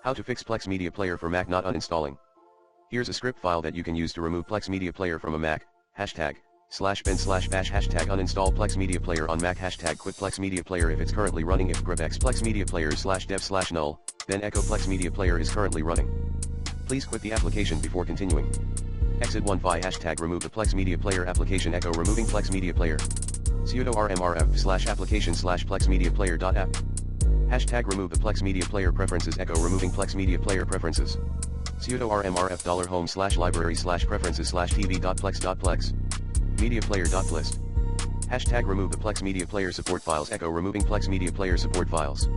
How to fix Plex Media Player for Mac not uninstalling. Here's a script file that you can use to remove Plex Media Player from a Mac. #bin/bash #uninstall Plex Media Player on Mac #quit Plex Media Player if it's currently running. If pgrep Plex Media Player /dev null, then echo Plex Media Player is currently running. Please quit the application before continuing. Exit 1fi #remove the Plex Media Player application echo removing Plex Media Player. sudo rmrf/application/Plex Media Player.app. #remove the Plex Media Player preferences echo removing Plex Media Player preferences. sudo rmrf $home/libraries/preferences/tv.plex.Plex. Media Player.plist. #remove the Plex Media Player support files echo removing Plex Media Player support files.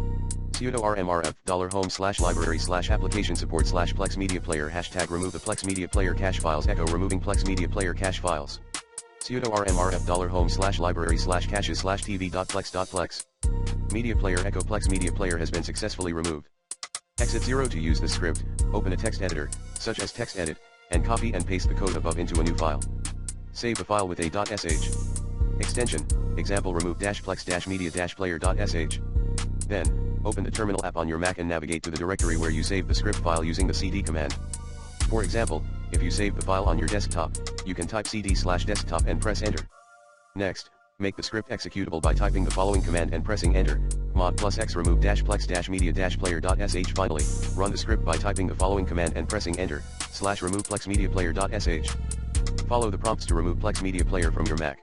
sudo rmrf $home/library/application support/Plex Media Player #remove the Plex Media Player cache files echo removing Plex Media Player cache files. sudo rmrf $home/libraries/caches/tv.plex.Plex. Media Player echo Plex Media Player has been successfully removed. Exit 0 to use this script. Open a text editor, such as TextEdit, and copy and paste the code above into a new file. Save the file with a .sh extension, example remove -plex-media-player.sh. Then, open the terminal app on your Mac and navigate to the directory where you saved the script file using the cd command. For example, if you save the file on your desktop, you can type cd/desktop and press enter. Next, make the script executable by typing the following command and pressing enter, mod +x remove -plex-media-player.sh. Finally, run the script by typing the following command and pressing enter, /remove plex-media-player.sh. Follow the prompts to remove Plex Media Player from your Mac.